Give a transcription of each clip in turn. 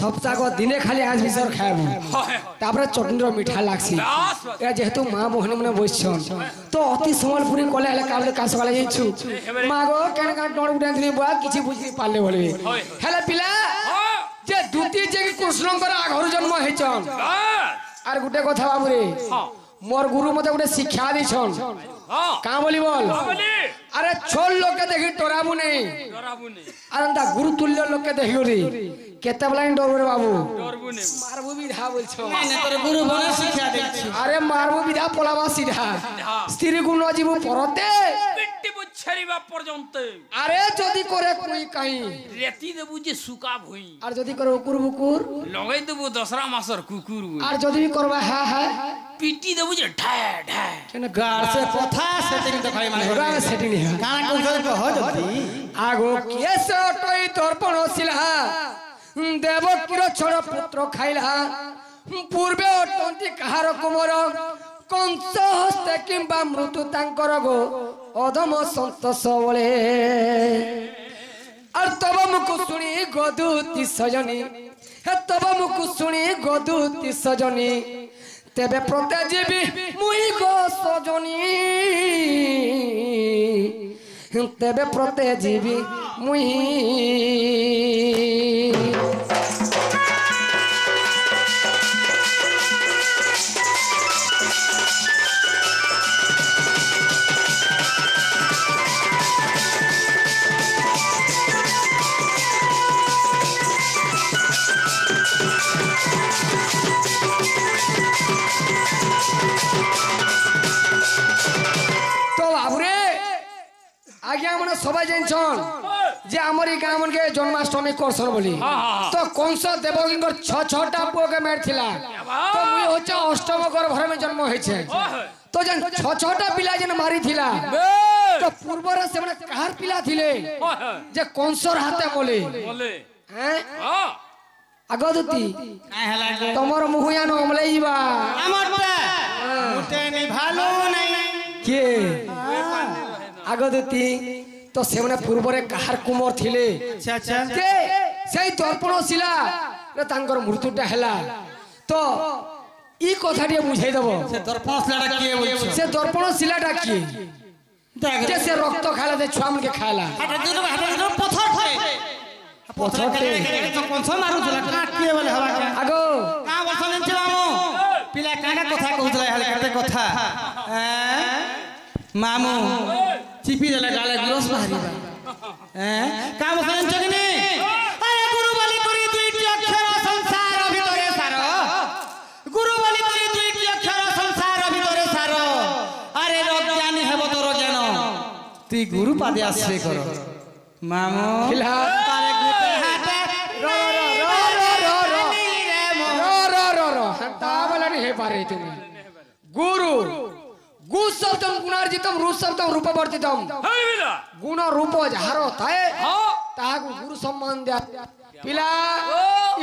सप्ताह को दिने खाली आज बिसर खाएबू तापर चटनी मीठा लागसी या जेहेतु माँ बहनी मैंने बसछन तो अति संबलपुरी कले हेले काले का सकाले जाइछु माँ गो केन का डोड़ उठाथि बुआ किछि बुझि पाले बोलबे हेले पिला जे दुती जे कृष्णकर आघर जन्म हेचन आर गुटे कथा बाबू रे मोर गुरु मते गुटे शिक्षा दिछन का बोली बोल अरे छोड़ लोग के देखी डराबू नहीं अरे अंदा गुरु तुल्य लोग के देखियो रे केते बला डरबो रे बाबू डरबू नहीं मारबू विधा बोलछो नहीं तोरे गुरु बने शिक्षा देछि अरे मारबू विधा पलावा सीधा स्त्री गुण जीव परते पिट्टी बुछरीबा पर्यंत अरे जदी करे कोई कहीं रेती देबू जे सुका भई और जदी करो कुकुर बुकुर लगै देबू दसरा मासर कुकुर और जदी करबा हा पीटी देबू जे ढा ढा केन गाड़ से कथा सेटिंग देखाई माने गाड़ सेटिंग है गाना कोन को हो जदी आगो केस टई दर्पण सिला देव किरो छोड़ पुत्र खाइला पूर्वे अटंती कहार कुमर कंस हस्ते किंबा मृत्यु तांकर गो अधम संतोष बोले और तब मुकु सुनी गदुती सजनी तब मुकु सुनी गदुती सजनी तेबे प्रत्यजीवी मुई गो सजनी तेबे प्रत्यजीवी मुई आज्ञा मन सबाई जानछन जे हमरी गांव मन के जन्माष्टमी करसन बोली तो कंस देवकीर 6-6टा पुओ के मार थिला तो मुई होचे अष्टम गर्भ में जन्म होई छे तो जन 6-6टा पिला जन मारी थिला तो पूर्व रे से माने कहार पिला थिले जे कंसर हाथे बोले हैं अगदती काय हला तमर मुहुया न ओमले जीवा हमरटा मुटे नि भालो नहीं के आगदती तो से माने पूर्व रे कहार कुमर थिले अच्छा अच्छा के सेई दर्पण शिला रे तांकर मृत्युटा हैला तो ई कथाटी बुझाई देबो से दर्पण शिलाटा के बोलछ से दर्पण शिलाटा के जे से रक्त खाला दे छुआ मन के खाला हटा पत्थर थे पत्थर के तो कोन सा मारू छला काट के बोले हवा के आगो का वर्षन छलामो पिला काका कथा कहउतला हाल करते कथा मामू चिपी देला गाले ग्लोस बाहरीबा का वर्षन जगने अरे गुरु बलि करी दुईटी अक्षर संसार भितरे सार गुरु बलि करी दुईटी अक्षर संसार भितरे सार अरे रज्ञानी हेबो तोर ज्ञान तू गुरु पादे आश्रय कर मामू फिलहाल तारे गुते हाथे रो तावलनी हे पारे तुम गुरु गु शब्दम गुणार्जितम रूप शब्दम रूपवर्जितम गुण रूप जहारो थाए ताहाकु गुरु सम्मान दिया पिला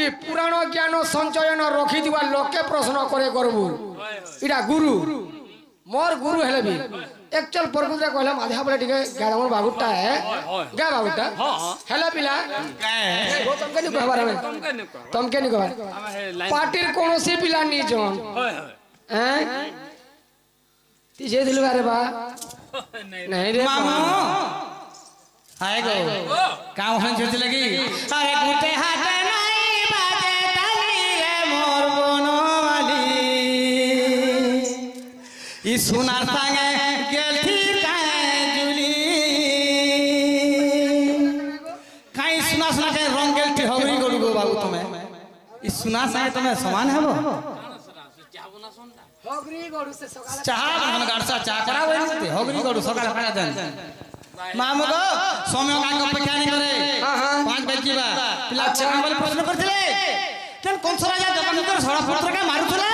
ई पुराण ज्ञान संचयन रखि दिवा लोके प्रश्न करे करबू इडा गुरु मोर गुरु हेले भी एक्चुअल परगुजा कहला माधा बोले ठीक है गाडमर बाबूटा है गा बाबूटा हेला पिला गो तुमके नि कहबार में तुमके नि कहबार पार्टीर कोनोसी पिला नि जन हैं तीजे दिल बारे बा नहीं रे मामू हाय गो काम हन छुट लगी अरे गुटे हाथे नहीं बाजे ताली रे मोर बनवाली ई सुनार संगे गेल थी काहे जुली काई सुना सुना के रंग गेल थी हवरी गलु गो बाबू तमे ई सुना संगे तमे समान हेबो होगरी गडु से सकाळ चाह मन गाडसा चाह करावे नते होगरी गडु सकाळ खाना देन मामू गो समय कांग अपेक्षा नहीं करे हां 5 बजे बा पिला चाह वाले प्रश्न करथिले केन कंस राजा जबनकर सड़ा पुत्र का मारुथला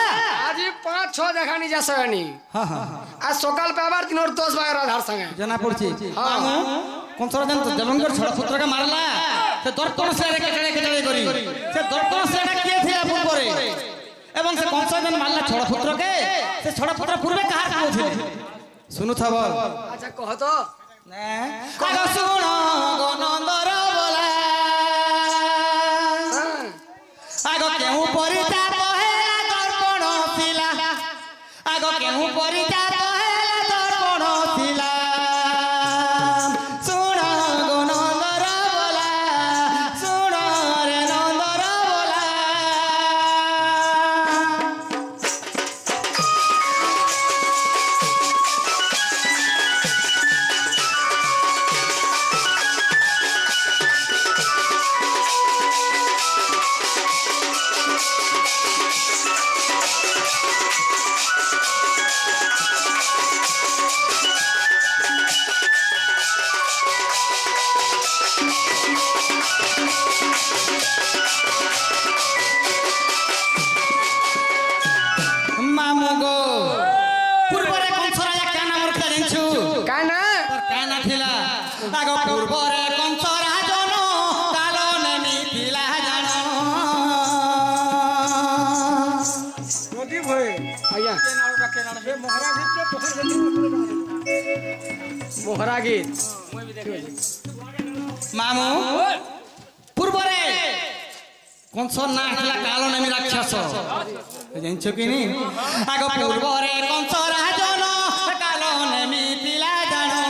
आज 5-6 देखानी जासनी हां हां आज सकाळ पे आबार 3 और 10 बार आधार संगे जना पड़छि मामू कंस राजा तो जबनकर सड़ा पुत्र का मारला से दर्पण से केटळे करी से दर्पण से के थिला पूर्व एवं से कंसजन मारला छोड़ा पुत्र के से छोड़ा पुत्र पूर्वे कहार को थे सुनु थब अच्छा कह तो ने कह सुनो गनंदर बोला मोहरा गीत मामू पूर्वरे कंसर ना हला कालो नेमी राक्षस जानछो कि नी आगो पूर्वरे कंसर राजन कालो नेमी पिला जानो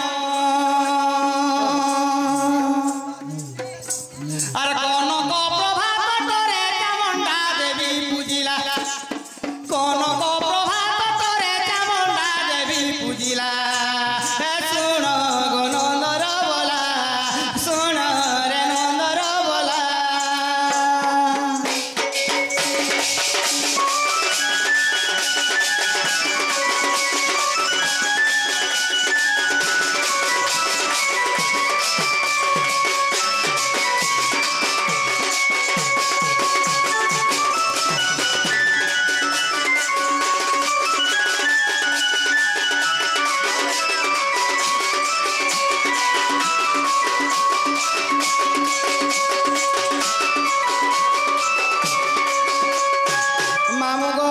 आर कनक प्रभात करे चामुंडा देवी पूजिला कनक प्रभात करे चामुंडा देवी पूजिला सुन गो नंदर बोला सुन रे नंदर बोला मामू गो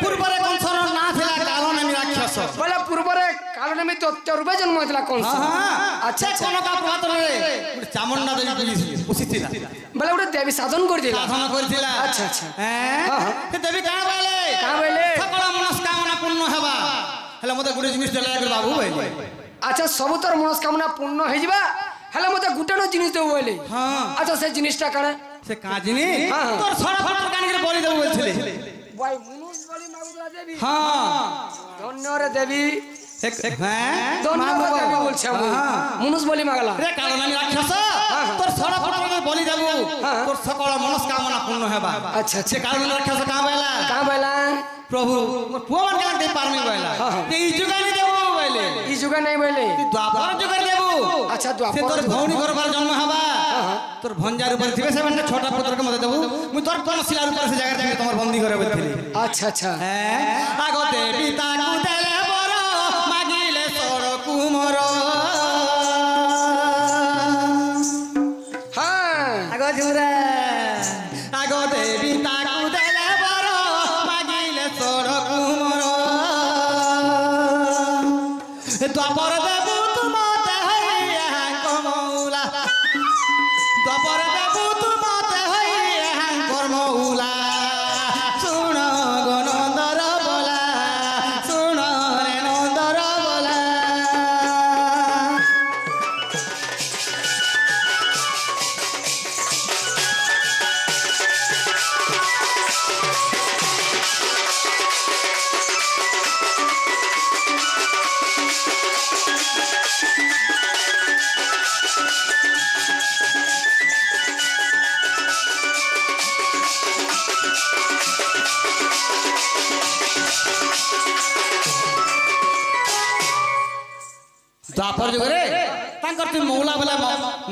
पूर्वरे कंसर ना थिला कालो नेमी राक्षस बोले पूर्व रे काल ने में तो चौरबे जन्म होतला कौन सा अच्छा कनक प्रभात रे चामुंडा देवी पूजिला बोले उडे देवी साधन कर दिला साधन करथिला अच्छा अच्छा हैं ते देवी का बोले सकल मनस्कामना पूर्ण हेबा हेला मते गुडे जिनिस देला कर बाबू बोले अच्छा सब तोर मनस्कामना पूर्ण हो जिबा हेले मते गुटेनो जिनिस देबो बोले हां अच्छा से जिनिसटा काने से का जिनिस तोर छड़ा फटर कानी के बोली देबो बोलथिले भाई मुनुस बोली मागुला देवी हां धन्य रे देवी एक हैं धन्य रे देवी बोलछा मुनुस बोली मागला रे कालो नामी राक्षस तोर छड़ा फटर के बोली देबो तोर सकल मनस्कामना पूर्ण हेबा अच्छा से कालो नामी राक्षस का बेला प्रभु मोर पुआ मन के दे पारमी बोला ते ई जुगानी देबो बोले ई जुगा नहीं बोले द्वापर जुगार देबो अच्छा से द्वापर तोर भौनी करबार जन्म हबा तोर भंजार ऊपर थिबे से बन्ने छोटा पुत्र के मते देबो मु तोर कोन शिलार ऊपर से जगह तमर बंदी करे बोलथिले अच्छा अच्छा हैं आगो देवी ताकू देले बर मागिले सोर कुमर हां आगो जुरा आगो देवी ताकू देले बर मागिले सोर कुमर द्वापर देबू तुम देहैया कमौला द्वापर देबू तुम देहैया कर्मौला सुन गो नंदर बोला सुन रे नंदर बोला द्वापर जुग रे तांकर तू मौला वाला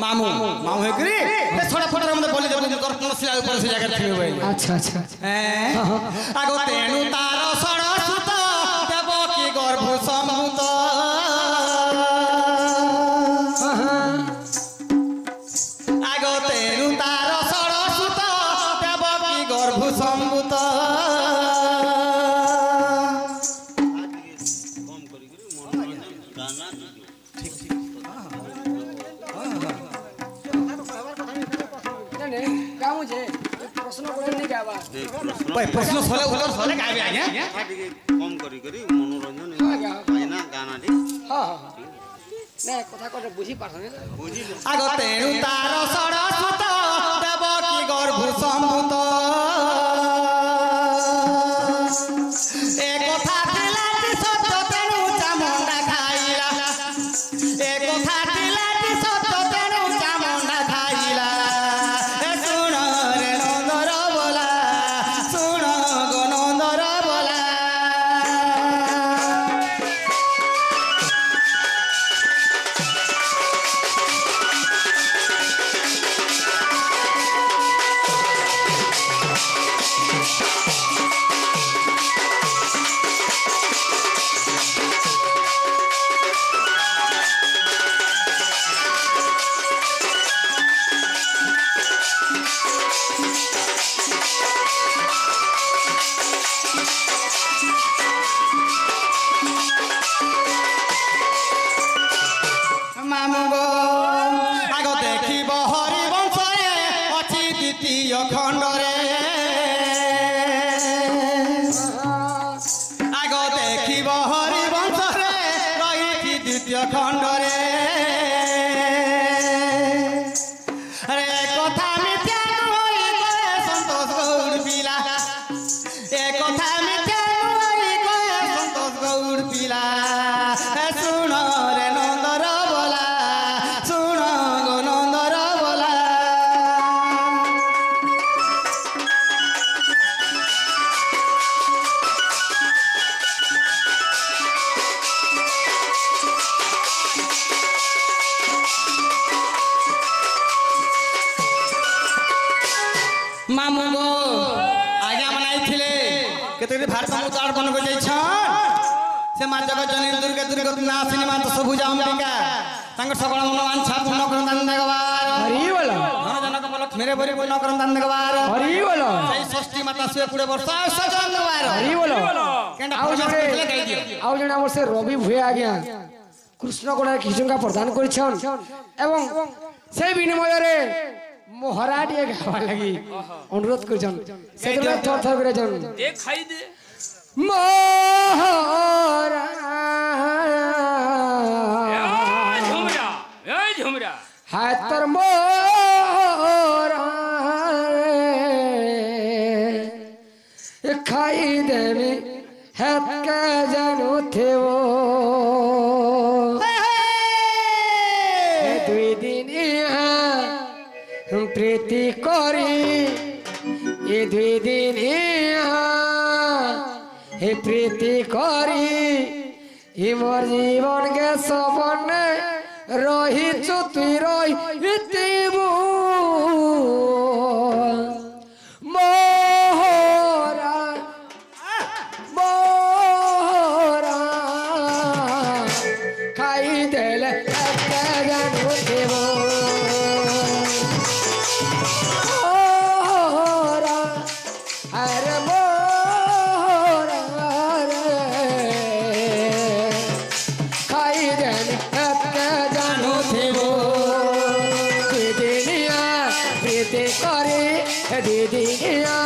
मामू मामू हे करी ए छोटा फोटा हमने बोली देबो कर कोन शिला ऊपर से जाकर थिबे भाई अच्छा अच्छा हैं आगो तेनु तार सरस्वत देव की गर्भ सम्भूत आगो तेनु तार सरस्वत देव की गर्भ सम्भूत गाँव जे प्रश्न बोले नहीं गावा भाई प्रश्न सोले उत्तर सोले गाबे आज्ञा ଟିକେ କମ କରି ମନୋରଞ୍ଜନ ପାଇନା ଗାନାଟି हां हां नहीं कथा को बुझी पारछने ବୁଝିଲେ आगो तेनु तार सरस्वत देव की गर्भ सम्भूत एक कथा थिला कि सत्य तेनु चामुंडा खाइला एक कथा थिला कि सत्य तेनु चामुंडा खाइला ए सुन रे नंदर बोला सुन गो नंदर बोला দ্বিতীয় খণ্ডরে আরে কথা মিথ্যা নয় কয়ে সন্তোষ গৌড় পিলা এ কথা মিথ্যা নয় কয়ে সন্তোষ গৌড় পিলা শুণ রে নন্দর বলা শুণ গো নন্দর বলা मामू गो आज्ञा मनाइथिले केते भारत मुक्त अर्पण को जाई छन से मां जगत जननी दुर्गा दुर्गा नाशिनी मां तो सबुजा अंबिका तांग सकल मनोवांछा पूर्ण करन दान देगवार हरि बोल धन जनक मलक मेरे बरी पूर्ण करन दान देगवार हरि बोल सही षष्ठी माता सुए 20 वर्ष सजन देगवार हरि बोल केंडा आउ फरमाइश जणे करले कहि दियो आउ जणे हमर से रवि भुए आज्ञा कृष्ण कोड़ा किशुंगा प्रदान करिछन एवं से विनिमय रे मोहरा दिए गावा लगी अनुरोध करछन सेतबे थर थर करे जन एक खाई दे मोहरा ए झुमरा हाथ तर मोहरा खाई देवी हाथ का जानू थे वो दुई दिन प्रीति करी ये दुई दिन हे प्रीति करी ये मोर जीवन के सपन रही चुती रही मोहरा मोहरा खाई देले जानू देवो अरे मोरा खाई देने जानू थे वो दीदिया प्रीति करी दीदिया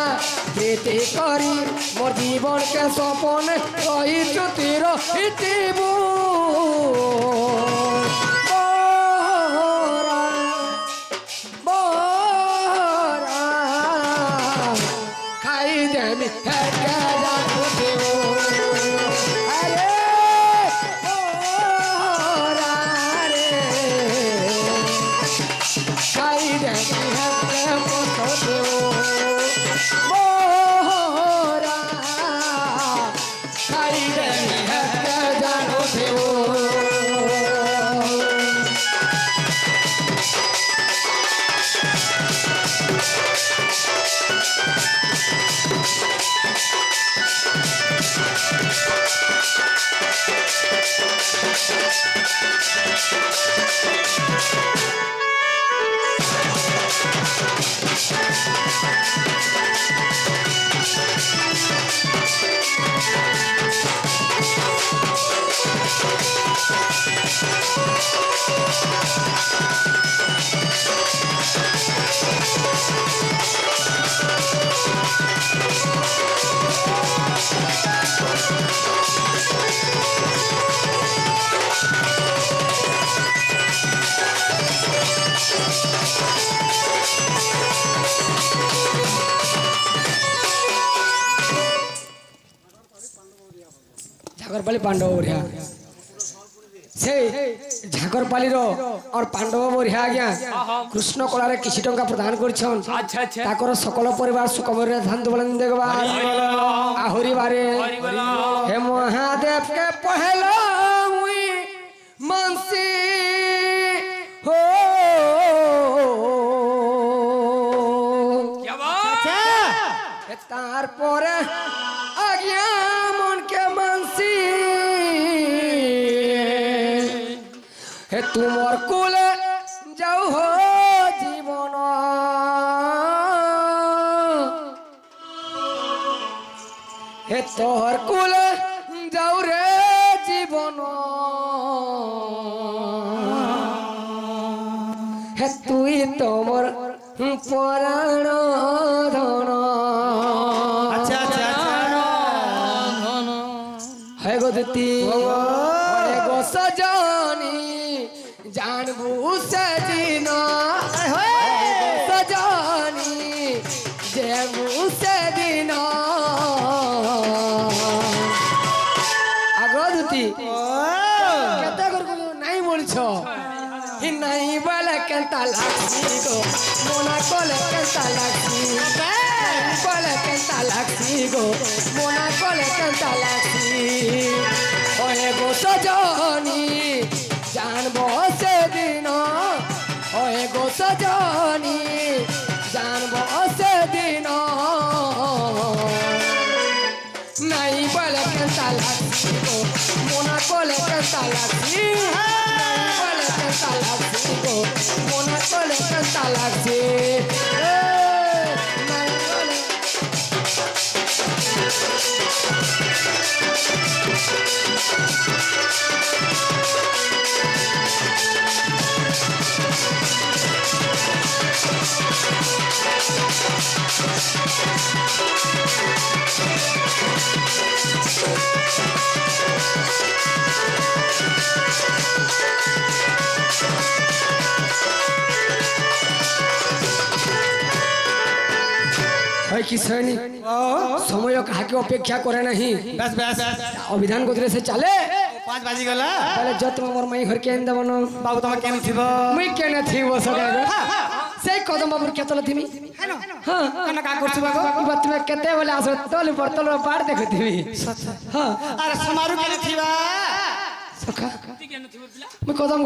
प्रीति करी मोर जीवन के सपन रही चुती रही खाई देने जानू थे वो अरे मोरा रे खाई देने मोरा खाई देने जानू थे वो झाकरपाली पांडव बढ़िया से झाकरपाली रो और पांडव बढ़िया आज्ञा कृष्ण कलारे किसी टंका प्रदान करछन अच्छा अच्छा ताकर सकल परिवार सुखमय धान दुबलन देखबा आहुरी बारे हे महादेव के पहला हुई मानसी हो क्या बात तार पर आज्ञा मन के मानसी हे तुमर कुल जाऊ हो जीवन हे तोहर कुल जाऊ रे जीवन हे तुई तोमर पराण धन अच्छा अच्छा है गो दीती है गो सजा सजनी जानबू से दिन सजनी जेबू से दिन अगोदती केते करको नहीं बोलछो हि नहीं बोले केता लागसी गो मोना कोले केता लागसी बोले केता लागसी गो मोना कोले केता लागसी ओए गो सजनी जानबो से दिन ओए गो सजनी जानबो से दिन नहीं बोले केता लागसी गो मोना कोले केता लागसी नहीं बोले केता लागसी गो मोना कोले केता लागसी नहीं बोले किसनी समय काके अपेक्षा करे नहीं बस बस अभिधान गोदरे से चले 5 बाजी गला पहले जत मोर मई घर के अंदर बनो बाबू तुम केन थिबो मुई केने थी वो सगा से कदम बाबू केतल थिमी हां कना का करछु बाबू ई बात में केते बोले आसो तल बर्तल पार देखथिबी हां अरे समारू केन थिबा सखा मैं कदम